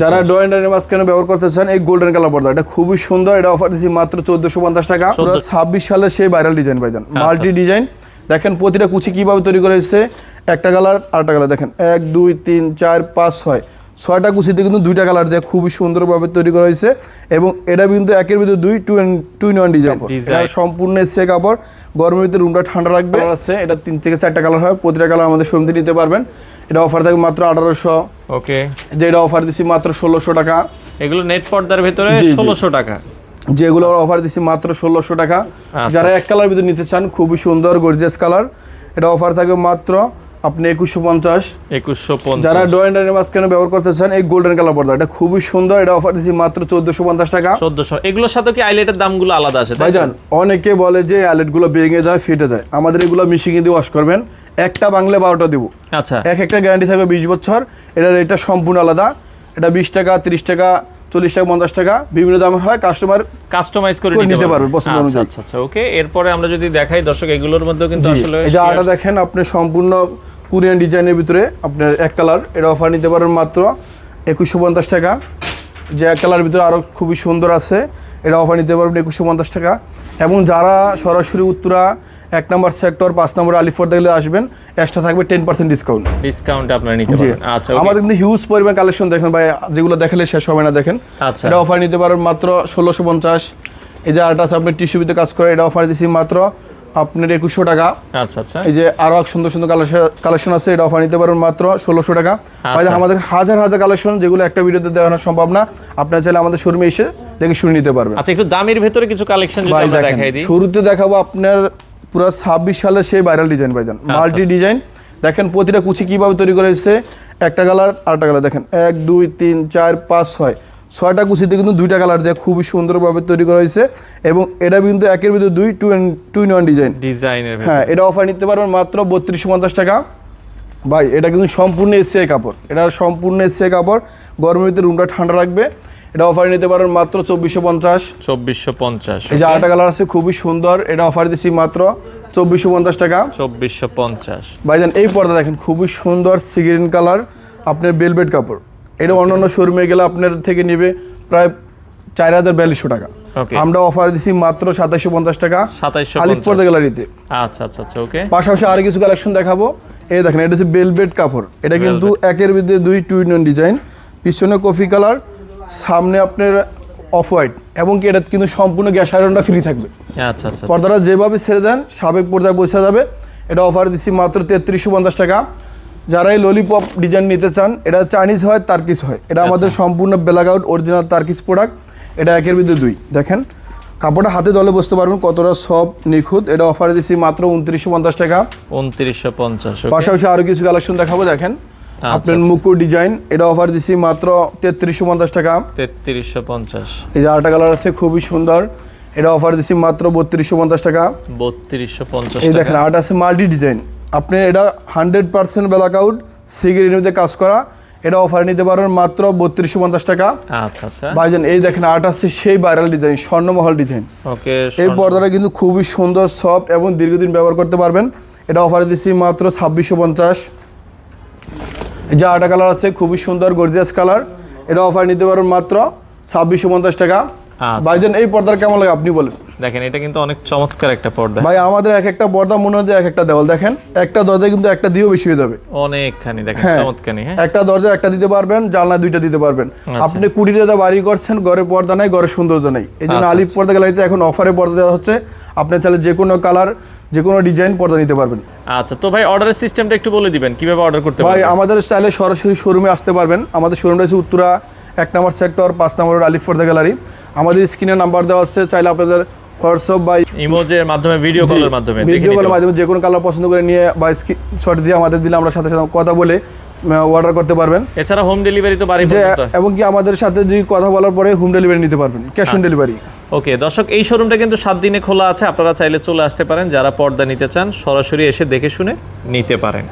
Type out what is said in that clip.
যারা drawing dining মাঝখানে ব্যবহার করতে চান এই গোল্ডেন কালার পর্দা এটা খুবই সুন্দর। এটা অফার দিচ্ছি মাত্র 1450 টাকা। 26 সালের সেই ভাইরাল ডিজাইন ভাইজান, মাল্টি ডিজাইন। দেখেন প্রতিটা কুচি কিভাবে তৈরি করা হয়েছে, একটা কালার আরেকটা কালার। দেখেন 1 2 3 4 5 6 ছয়টা কুচিতে কিন্তু দুইটা কালার দিয়ে খুবই সুন্দরভাবে তৈরি করা হয়েছে। এবং এটা কিন্তু একের ভিতরে দুই 2 in 1 ডিজাইন। এটা সম্পূর্ণ এসে কাপড়, গরমের ভিতরে রুমটা ঠান্ডা রাখবে। আছে এটা 3 থেকে 4টা কালার হয়, প্রতিটা কালার আমাদের শোরুম থেকে নিতে পারবেন। এটা অফার থাকে মাত্র 1800। ওকে, যে এটা অফার দিচ্ছি মাত্র 1600 টাকা। এগুলো নেট পর্দার ভিতরে 1600 টাকা, যেগুলো অফার দিচ্ছি মাত্র 1600 টাকা। যারা এক কালার ভিতরে নিতে চান খুবই সুন্দর গর্জিয়াস কালার, এটা অফার থাকবে মাত্র আপনি 2150। যারা ড্রয়িং ডাইনিং মাঝখানে ব্যবহার করতে চান এই গোল্ডেন কালার পর্দা এটা খুবই সুন্দর। এটা অফার দিচ্ছি মাত্র 1450 টাকা। 1400। এগুলোর সাথে কি আইলেটের দামগুলো আলাদা আছে ভাইজান? অনেকে বলে যে আইলেট গুলো ভেঙে যায়, ফেটে যায়, আমাদের এগুলো মিশিয়ে দিয়ে ওয়াশ করবেন। একটা বাংলা 12টা দিব। আচ্ছা, একটা গ্যারান্টি থাকবে 20 বছর। এটা রেটটা সম্পূর্ণ আলাদা। এটা 20 টাকা, 30 টাকা, 40 টাকা, 50 টাকা বিভিন্ন দামের হয়। কাস্টমার কাস্টমাইজ করে নিতে পারবে পছন্দ অনুযায়ী। আচ্ছা, ওকে। এরপরে আমরা যদি দেখাই দর্শক, এগুলোর মধ্যে কিন্তু আসলে এই যে আটা দেখেন আপনি সম্পূর্ণ কোরিয়ান ডিজাইনের ভিতরে আপনার এক কালার, এটা অফার নিতে পারেন মাত্র 2150 টাকা। যে এক কালার ভিতরে আরও খুবই সুন্দর আছে, এটা অফার নিতে পারবেন 2150 টাকা। এবং যারা সরাসরি উত্তরা 1 নম্বর সেক্টর 5 নম্বর আলিফোর দেখলে আসবেন, এক্সট্রা থাকবে 10% ডিসকাউন্ট আপনারা নিতে পারবেন। আচ্ছা, আমাদের কিন্তু হিউজ পরিমাণ কালেকশন দেখেন ভাই, যেগুলো দেখালে শেষ হবে না। দেখেন এটা অফার নিতে পারবেন মাত্র 1650। এই যে আরটা আছে আপনার টিস্যুতে কাজ করে, এটা অফার দিচ্ছি মাত্র আপনার 2100 টাকা। আচ্ছা আচ্ছা, এই যে আরো সুন্দর সুন্দর কালেকশন আছে, এটা অফার নিতে পারবেন মাত্র 1600 টাকা। আমাদের হাজার হাজার কালেকশন, যেগুলো একটা ভিডিওতে দেখানো সম্ভব না। আপনারা চাইলে আমাদের শোরুমে এসে দেখে শুনে নিতে পারবেন। আচ্ছা, একটু দামের ভিতরে কিছু কালেকশন যদি আমরা দেখাই দিই। শুরুতে দেখাবো আপনার পুরো 26 সালের সেই ভাইরাল ডিজাইন ভাইজান, মাল্টি ডিজাইন। দেখেন প্রতিটা কুচি কিভাবে তৈরি করা হয়েছে, একটা কালার আরেকটা কালার। দেখেন 1 2 3 4 5 6 ছয়টা কুচিতে কিন্তু দুইটা কালার দিয়ে খুবই সুন্দরভাবে তৈরি করা হয়েছে। এবং এটা কিন্তু একের ভিতরে দুই 2 in 1 ডিজাইনের। হ্যাঁ, এটা অফার নিতে পারবেন মাত্র 3250 টাকা। ভাই এটা কিন্তু সম্পূর্ণ এসিআই কাপড়, এটা সম্পূর্ণ এসিআই কাপড়, গরমের ভিতরে রুমটা ঠান্ডা রাখবে। এটা অফার নিতে পারবেন মাত্র 2450। এই যে আরেকটা কালার আছে খুবই সুন্দর, এটা অফার দিচ্ছি মাত্র 2450 টাকা। 2450। ভাইজান এই পর্দা দেখেন খুবই সুন্দর সি গ্রিন কালার, আপনার বেলভেট কাপড়। এটা অন্যান্য শোরুমে গেলে আপনার থেকে নেবে প্রায় 4042 টাকা। আমরা অফার দিচ্ছি মাত্র 2750 টাকা আলিফ পর্দা গ্যালারিতে। আচ্ছা আচ্ছা আচ্ছা, ওকে। পাশাপাশি আরো কিছু কালেকশন দেখাবো। এই দেখেন এটা হচ্ছে বেলভেট কাপড়, এটা কিন্তু একের ভিতরে দুই 2 in 1 ডিজাইন। পিছনে কফি কালার, সামনে আপনার অফ হোয়াইট। এবং কি এটা কিন্তু সম্পূর্ণ গ্যাস আয়রনটা ফ্রি থাকবে। আচ্ছা আচ্ছা, পর্দাটা যেভাবে ছেড়ে দেন সাবেক পর্দায় বসে যাবে। এটা অফার দিচ্ছি মাত্র 3350 টাকা। যারা এই ললিপপ ডিজাইন নিতে চান, এটা চাইনিজ হয়, তার্কিস হয়। এটা আমাদের সম্পূর্ণ black out original Turkish product. এটা একের ভিতরে দুই। দেখেন কাপড়টা হাতে দলে বসতে পারবেন কতটা সফট নিখুঁত। এটা অফার দিচ্ছি মাত্র 2950 টাকা। 2950। পাশাপাশি আরও কিছু কালেকশন দেখাবো। দেখেন আপনার মুকুট ডিজাইন, এটা অফার দিচ্ছি মাত্র 3350 টাকা। 3350। এই যে আরেকটা কালার আছে খুবই সুন্দর, এটা অফার দিচ্ছি মাত্র 3250 টাকা। 3250। এই দেখেন আরেকটা আছে মাল্টি ডিজাইন, আপনি এটা 100% ব্ল্যাক আউট সিগ্রিনিতে কাজ করা। এটা অফার নিতে পারেন মাত্র 3250 টাকা। আচ্ছা আচ্ছা ভাইজান এই দেখেন আরেকটা আছে সেই ভাইরাল ডিজাইন, স্বর্ণমহল ডিজাইন। ওকে, এই পর্দাটা কিন্তু খুবই সুন্দর, সফট এবং দীর্ঘদিন ব্যবহার করতে পারবেন। এটা অফার দিচ্ছি মাত্র 2650। যে আরেকটা কালার আছে খুবই সুন্দর গর্জিয়াস কালার, এটা অফার নিতে পারেন মাত্র 2650 টাকা। ভাইজান এই পর্দার কেমন লাগে আপনি বলেন? দেখেন এটা কিন্তু অনেক চমৎকার একটা পর্দা ভাই। আমাদের এক একটা পর্দা মনে হয় এক একটা দেওয়াল। দেখেন একটা দরজা কিন্তু একটা দিয়েও বেশি হয়ে যাবে, অনেকখানি। দেখেন চমৎকারই। হ্যাঁ, একটা দরজা একটা দিতে পারবেন, জানলা দুইটা দিতে পারবেন। আপনি 20 টাকা বাড়ি করছেন, ঘরে পর্দা নাই, ঘরে সৌন্দর্য নেই। এই জন্য আলিফ পর্দা গ্যালারিতে এখন অফারে পর্দা দেওয়া হচ্ছে। আপনি চাইলে যে কোনো কালার, যে কোনো ডিজাইন পর্দা নিতে পারবেন। আচ্ছা, তো ভাই অর্ডারের সিস্টেমটা একটু বলে দিবেন, কিভাবে অর্ডার করতে পারবেন? ভাই আমাদের চাইলে সরাসরি শোরুমে আসতে পারবেন। আমাদের শোরুমটা হচ্ছে উত্তরা 1 নম্বর সেক্টর 5 নম্বর আলিফ পর্দা গ্যালারি। আমাদের স্ক্রিনে নাম্বার দেওয়া আছে, চাইলে আপনাদের হোয়াটসঅ্যাপ বা ইমোজের মাধ্যমে, ভিডিও কলের মাধ্যমে যে কোনো কালার পছন্দ করে নিয়ে বা স্ক্রিনশট দিয়ে আমাদের দিলে আমরা সাথে সাথে কথা বলে অর্ডার করতে পারবেন। এছাড়া হোম ডেলিভারি তো বাড়ি পর্যন্ত, এবং কি আমাদের সাথে যদি কথা বলার পরে হোম ডেলিভারি নিতে পারবেন, ক্যাশ অন ডেলিভারি। ওকে দর্শক, এই শোরুমটা কিন্তু 7 দিনে খোলা আছে। আপনারা চাইলে চলে আসতে পারেন। যারা পর্দা নিতে চান সরাসরি এসে দেখে শুনে নিতে পারেন।